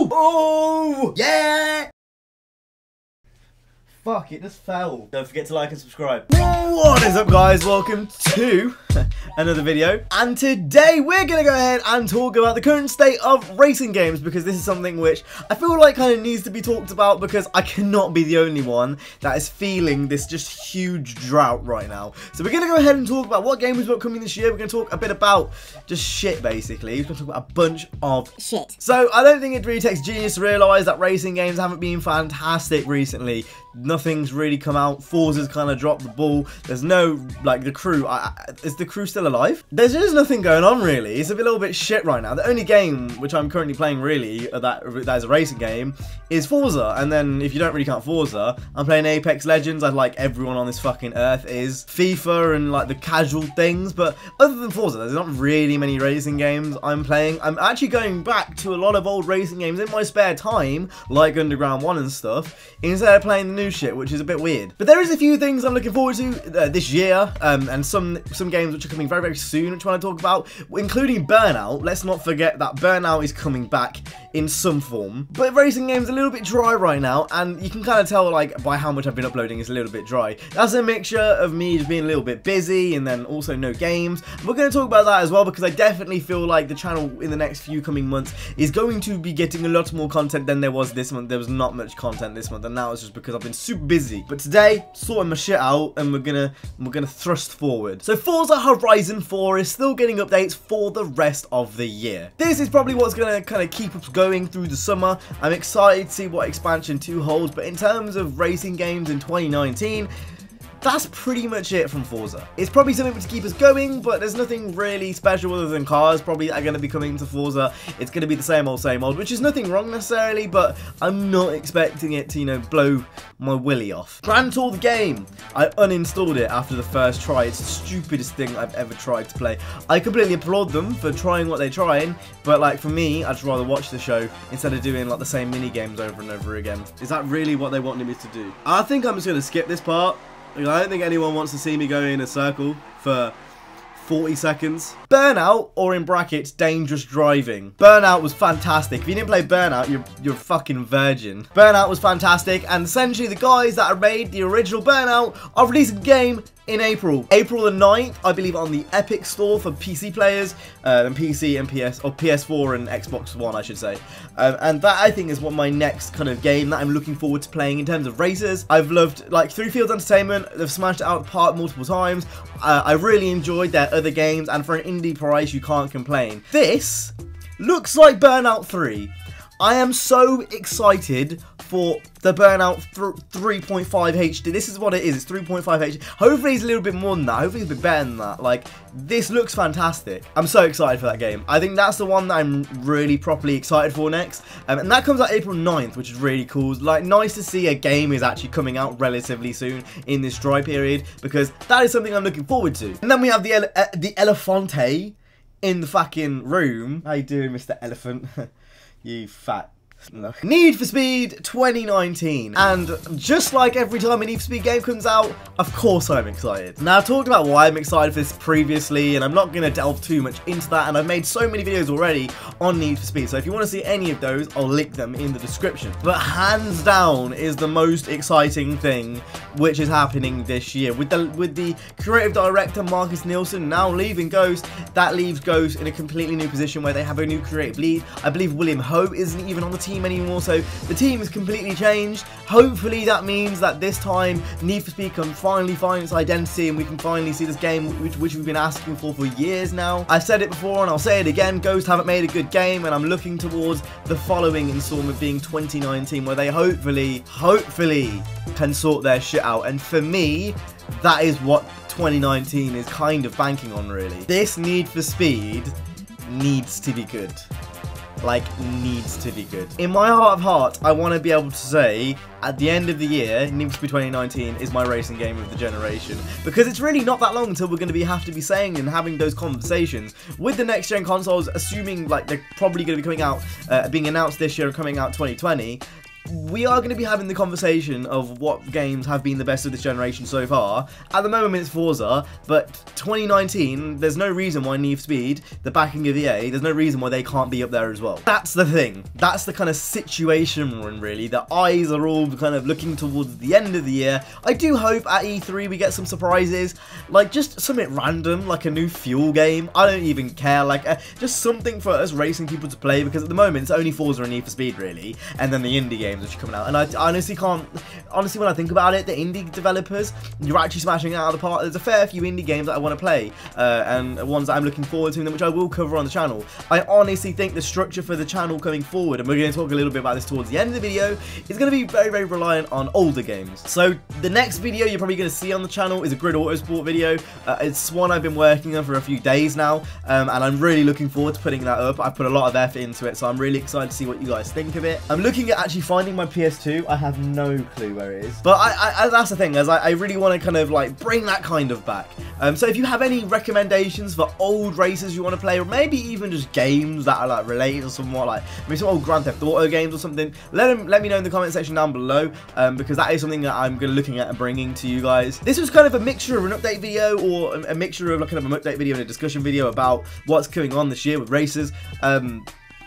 Oh! Oh! Yeah! Fuck, it just fell. Don't forget to like and subscribe. What is up, guys? Welcome to another video. And today we're going to go ahead and talk about the current state of racing games, because this is something which I feel like kind of needs to be talked about, because I cannot be the only one that is feeling this just huge drought right now. So we're going to go ahead and talk about what games we've got coming this year. We're going to talk a bit about just shit, basically. We're going to talk about a bunch of shit. So I don't think it really takes genius to realise that racing games haven't been fantastic recently. Nothing's really come out. Forza's kind of dropped the ball. There's no, like, the crew. Is the crew still alive? There's just nothing going on, really. It's a little bit shit right now. The only game which I'm currently playing, really, that is a racing game, is Forza. And then, if you don't really count Forza, I'm playing Apex Legends. Like everyone on this fucking earth is. FIFA and, like, the casual things. But other than Forza, there's not really many racing games I'm playing. I'm actually going back to a lot of old racing games in my spare time, like Underground 1 and stuff, instead of playing the new shit, which is a bit weird. But there is a few things I'm looking forward to this year, and some games which are coming very, very soon, which I want to talk about, including Burnout. Let's not forget that Burnout is coming back in some form. But racing games are a little bit dry right now, and you can kind of tell, like, by how much I've been uploading, it's a little bit dry. That's a mixture of me just being a little bit busy, and then also no games. We're going to talk about that as well, because I definitely feel like the channel in the next few coming months is going to be getting a lot more content than there was this month. There was not much content this month, and now it's just because I've been super busy. But today, sorting my shit out, and we're gonna thrust forward. So Forza Horizon 4 is still getting updates for the rest of the year. This is probably what's gonna kind of keep us going through the summer. I'm excited to see what expansion 2 holds, but in terms of racing games in 2019, that's pretty much it from Forza. It's probably something to keep us going, but there's nothing really special other than cars probably are going to be coming to Forza. It's going to be the same old, which is nothing wrong necessarily, but I'm not expecting it to, you know, blow my willy off. Grand Tour the game. I uninstalled it after the first try. It's the stupidest thing I've ever tried to play. I completely applaud them for trying what they're trying, but, like, for me, I'd just rather watch the show instead of doing, like, the same mini games over and over again. Is that really what they wanted me to do? I think I'm just going to skip this part. I don't think anyone wants to see me go in a circle for 40 seconds. Burnout, or in brackets, dangerous driving. Burnout was fantastic. If you didn't play Burnout, you're a fucking virgin. Burnout was fantastic, and essentially the guys that made the original Burnout are releasing a game in April. April the 9th, I believe, on the Epic Store for PC players, and PC and PS4 and Xbox One, I should say. And that, I think, is what my next kind of game that I'm looking forward to playing in terms of races. I've loved, like, Three Fields Entertainment. They've smashed it out of the park multiple times. I really enjoyed their other games, and for an indie price, you can't complain. This looks like Burnout 3. I am so excited for the Burnout 3.5 HD. This is what it is. It's 3.5 HD. Hopefully it's a little bit more than that. Hopefully it's a bit better than that. Like, this looks fantastic. I'm so excited for that game. I think that's the one that I'm really properly excited for next. And that comes out April 9th, which is really cool. Like, nice to see a game is actually coming out relatively soon in this dry period, because that is something I'm looking forward to. And then we have the Elefante in the fucking room. How you doing, Mr. Elephant? You fat. No. Need for Speed 2019, and just like every time a Need for Speed game comes out, of course I'm excited. Now, I've talked about why I'm excited for this previously, and I'm not going to delve too much into that, and I've made so many videos already on Need for Speed, so if you want to see any of those, I'll link them in the description. But hands down is the most exciting thing which is happening this year. With the creative director Marcus Nielsen now leaving Ghost, that leaves Ghost in a completely new position where they have a new creative lead. I believe William Ho isn't even on the team anymore, so the team is completely changed. Hopefully that means that this time Need for Speed can finally find its identity, and we can finally see this game which we've been asking for years now. I've said it before and I'll say it again, Ghost haven't made a good game, and I'm looking towards the following installment being 2019, where they hopefully can sort their shit out. And for me, that is what 2019 is kind of banking on, really. This Need for Speed needs to be good. Like, needs to be good. In my heart of hearts, I want to be able to say, at the end of the year, Need for Speed 2019 is my racing game of the generation. Because it's really not that long until we're going to have to be saying and having those conversations with the next gen consoles, assuming, like, they're probably going to be coming out, being announced this year and coming out 2020. we are going to be having the conversation of what games have been the best of this generation so far. At the moment it's Forza, but 2019, there's no reason why Need for Speed, the backing of EA, there's no reason why they can't be up there as well. That's the thing. That's the kind of situation we're in, really. The eyes are all kind of looking towards the end of the year. I do hope at E3 we get some surprises, like just something random, like a new Fuel game. I don't even care, like just something for us racing people to play, because at the moment it's only Forza and Need for Speed, really, and then the indie games which are coming out. And I honestly can't, when I think about it, the indie developers, you're actually smashing it out of the park. There's a fair few indie games that I want to play, and ones that I'm looking forward to, which I will cover on the channel. I honestly think the structure for the channel coming forward, and we're going to talk a little bit about this towards the end of the video, is going to be very, very reliant on older games. So the next video you're probably going to see on the channel is a Grid Autosport video. It's one I've been working on for a few days now, and I'm really looking forward to putting that up. I've put a lot of effort into it, so I'm really excited to see what you guys think of it. I'm looking at actually finding my PS2. I have no clue where it is, but I that's the thing, as I really want to kind of like bring that kind of back. So if you have any recommendations for old races you want to play, or maybe even just games that are like related or somewhat, like maybe some old Grand Theft Auto games or something, let me know in the comment section down below, because that is something that I'm going to looking at and bringing to you guys. This was kind of a mixture of an update video, or a mixture of like kind of an update video and a discussion video about what's going on this year with races.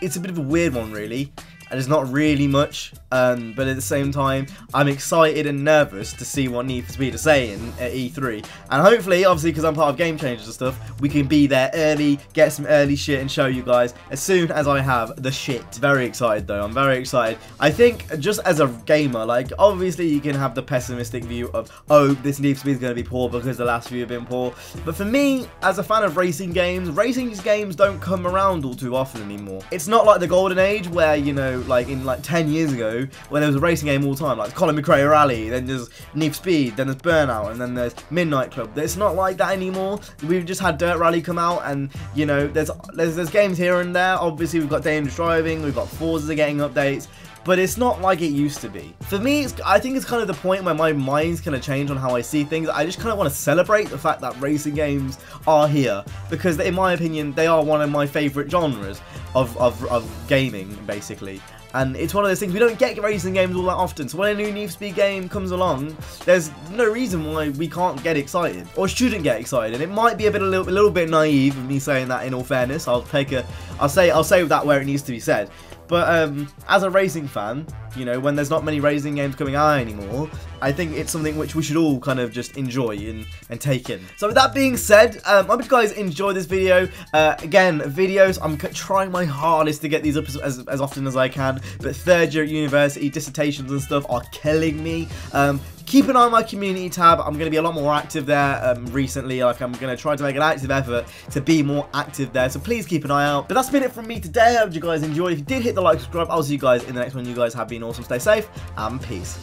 It's a bit of a weird one, really, and it's not really much, but at the same time, I'm excited and nervous to see what Need for Speed are saying at E3, and hopefully, obviously, because I'm part of Game Changers and stuff, we can be there early, get some early shit, and show you guys as soon as I have the shit. Very excited, though. I'm very excited. I think, just as a gamer, like, obviously, you can have the pessimistic view of, oh, this Need for Speed is going to be poor because the last few have been poor, but for me, as a fan of racing games don't come around all too often anymore. It's not like the golden age where, you know, like in like 10 years ago when there was a racing game all the time, like Colin McRae Rally, then there's Need for Speed, then there's Burnout, and then there's Midnight Club. It's not like that anymore. We've just had Dirt Rally come out, and you know, there's games here and there. Obviously we've got Dangerous Driving, we've got Forza getting updates, but it's not like it used to be. For me, I think it's kind of the point where my mind's kind of changed on how I see things. I just kind of want to celebrate the fact that racing games are here, because in my opinion, they are one of my favourite genres of gaming, basically. And it's one of those things, we don't get racing games all that often, so when a new Need for Speed game comes along, there's no reason why we can't get excited, or shouldn't get excited. And it might be a little bit naive of me saying that, in all fairness. I'll say that where it needs to be said. But as a racing fan, you know, when there's not many racing games coming out anymore, I think it's something which we should all kind of just enjoy and take in. So with that being said, I hope you guys enjoy this video. Again, videos, I'm trying my hardest to get these up as often as I can, but third year at university, dissertations and stuff are killing me. Keep an eye on my community tab. I'm going to be a lot more active there recently. Like, I'm going to try to make an active effort to be more active there. So please keep an eye out. But that's been it from me today. I hope you guys enjoyed. If you did, hit the like, subscribe. I'll see you guys in the next one. You guys have been awesome. Stay safe and peace.